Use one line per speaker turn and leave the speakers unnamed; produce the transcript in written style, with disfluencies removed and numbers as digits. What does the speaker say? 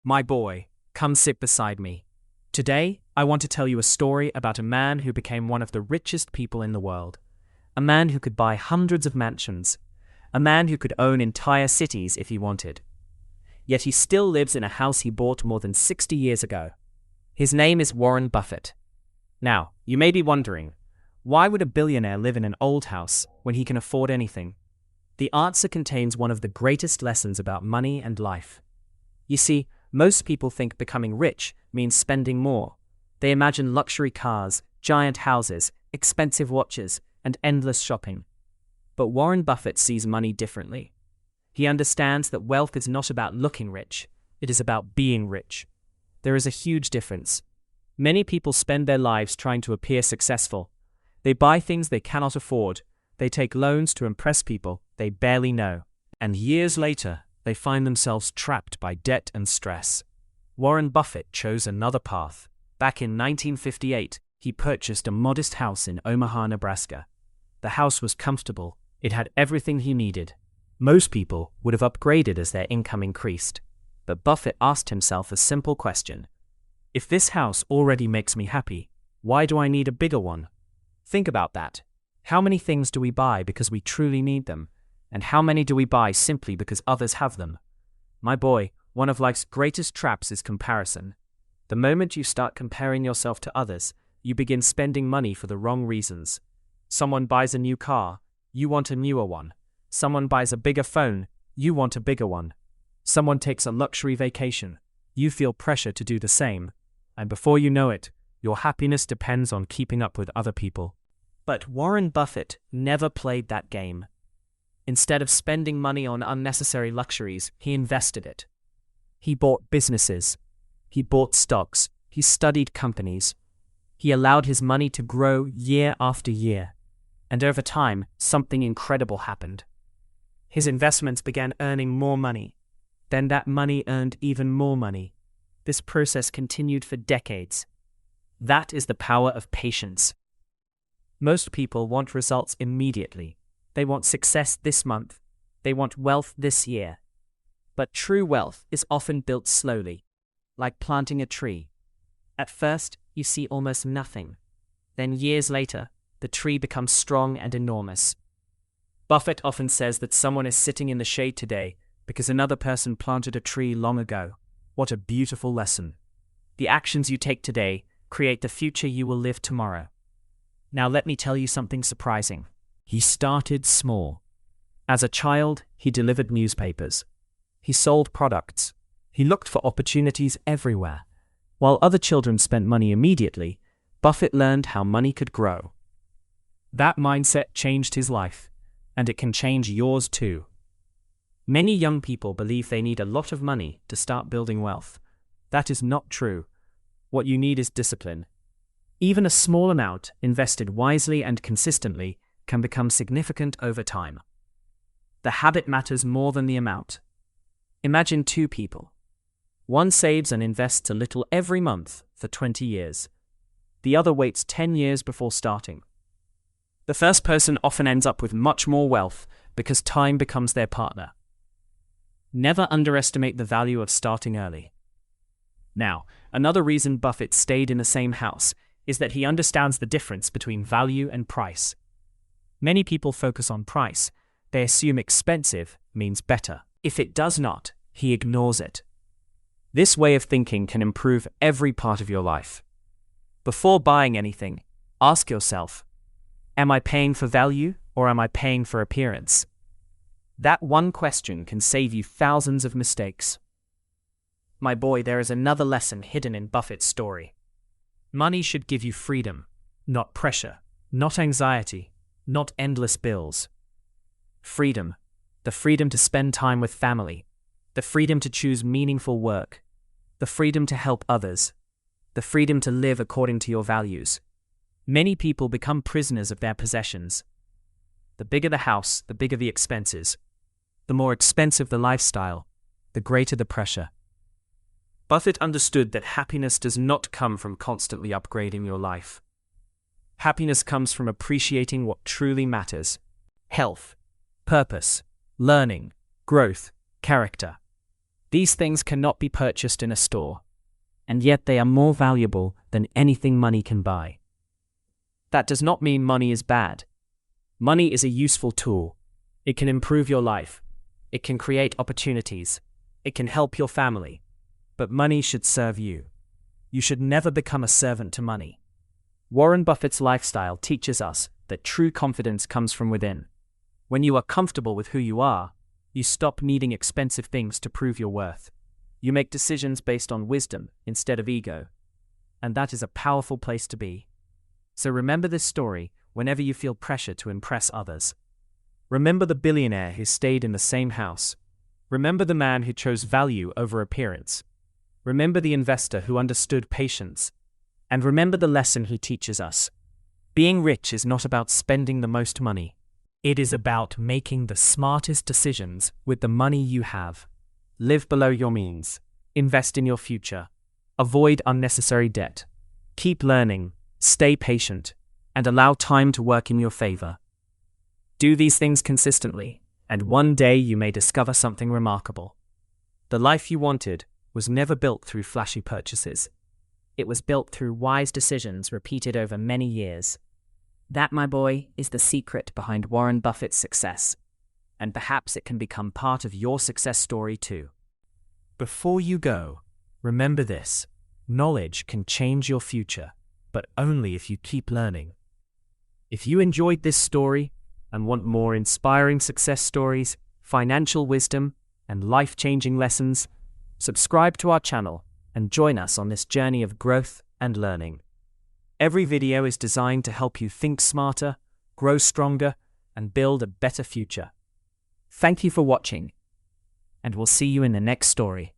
My boy, come sit beside me. Today, I want to tell you a story about a man who became one of the richest people in the world. A man who could buy hundreds of mansions. A man who could own entire cities if he wanted. Yet he still lives in a house he bought more than 60 years ago. His name is Warren Buffett. Now, you may be wondering, why would a billionaire live in an old house when he can afford anything? The answer contains one of the greatest lessons about money and life. You see, most people think becoming rich means spending more. They imagine luxury cars, giant houses, expensive watches, and endless shopping. But Warren Buffett sees money differently. He understands that wealth is not about looking rich, it is about being rich. There is a huge difference. Many people spend their lives trying to appear successful. They buy things they cannot afford. They take loans to impress people they barely know. And years later, they find themselves trapped by debt and stress. Warren Buffett chose another path. Back in 1958, he purchased a modest house in Omaha, Nebraska. The house was comfortable. It had everything he needed. Most people would have upgraded as their income increased. But Buffett asked himself a simple question. If this house already makes me happy, why do I need a bigger one? Think about that. How many things do we buy because we truly need them? And how many do we buy simply because others have them? My boy, one of life's greatest traps is comparison. The moment you start comparing yourself to others, you begin spending money for the wrong reasons. Someone buys a new car, you want a newer one. Someone buys a bigger phone, you want a bigger one. Someone takes a luxury vacation, you feel pressure to do the same. And before you know it, your happiness depends on keeping up with other people. But Warren Buffett never played that game. Instead of spending money on unnecessary luxuries, he invested it. He bought businesses. He bought stocks. He studied companies. He allowed his money to grow year after year. And over time, something incredible happened. His investments began earning more money. Then that money earned even more money. This process continued for decades. That is the power of patience. Most people want results immediately. They want success this month. They want wealth this year. But true wealth is often built slowly, like planting a tree. At first, you see almost nothing. Then years later, the tree becomes strong and enormous. Buffett often says that someone is sitting in the shade today because another person planted a tree long ago. What a beautiful lesson. The actions you take today create the future you will live tomorrow. Now let me tell you something surprising. He started small. As a child, he delivered newspapers. He sold products. He looked for opportunities everywhere. While other children spent money immediately, Buffett learned how money could grow. That mindset changed his life, and it can change yours too. Many young people believe they need a lot of money to start building wealth. That is not true. What you need is discipline. Even a small amount invested wisely and consistently can become significant over time. The habit matters more than the amount. Imagine two people. One saves and invests a little every month for 20 years. The other waits 10 years before starting. The first person often ends up with much more wealth because time becomes their partner. Never underestimate the value of starting early. Now, another reason Buffett stayed in the same house is that he understands the difference between value and price. Many people focus on price. They assume expensive means better. If it does not, he ignores it. This way of thinking can improve every part of your life. Before buying anything, ask yourself, am I paying for value or am I paying for appearance? That one question can save you thousands of mistakes. My boy, there is another lesson hidden in Buffett's story. Money should give you freedom, not pressure, not anxiety, not endless bills. Freedom, the freedom to spend time with family, the freedom to choose meaningful work, the freedom to help others, the freedom to live according to your values. Many people become prisoners of their possessions. The bigger the house, the bigger the expenses. The more expensive the lifestyle, the greater the pressure. Buffett understood that happiness does not come from constantly upgrading your life. Happiness comes from appreciating what truly matters: health, purpose, learning, growth, character. These things cannot be purchased in a store, and yet they are more valuable than anything money can buy. That does not mean money is bad. Money is a useful tool. It can improve your life. It can create opportunities. It can help your family. But money should serve you. You should never become a servant to money. Warren Buffett's lifestyle teaches us that true confidence comes from within. When you are comfortable with who you are, you stop needing expensive things to prove your worth. You make decisions based on wisdom instead of ego. And that is a powerful place to be. So remember this story whenever you feel pressure to impress others. Remember the billionaire who stayed in the same house. Remember the man who chose value over appearance. Remember the investor who understood patience. And remember the lesson he teaches us. Being rich is not about spending the most money. It is about making the smartest decisions with the money you have. Live below your means. Invest in your future. Avoid unnecessary debt. Keep learning. Stay patient. And allow time to work in your favor. Do these things consistently, and one day you may discover something remarkable. The life you wanted was never built through flashy purchases. It was built through wise decisions repeated over many years. That, my boy, is the secret behind Warren Buffett's success. And perhaps it can become part of your success story too. Before you go, remember this: knowledge can change your future, but only if you keep learning. If you enjoyed this story and want more inspiring success stories, financial wisdom, and life-changing lessons, subscribe to our channel and join us on this journey of growth and learning. Every video is designed to help you think smarter, grow stronger, and build a better future. Thank you for watching, and we'll see you in the next story.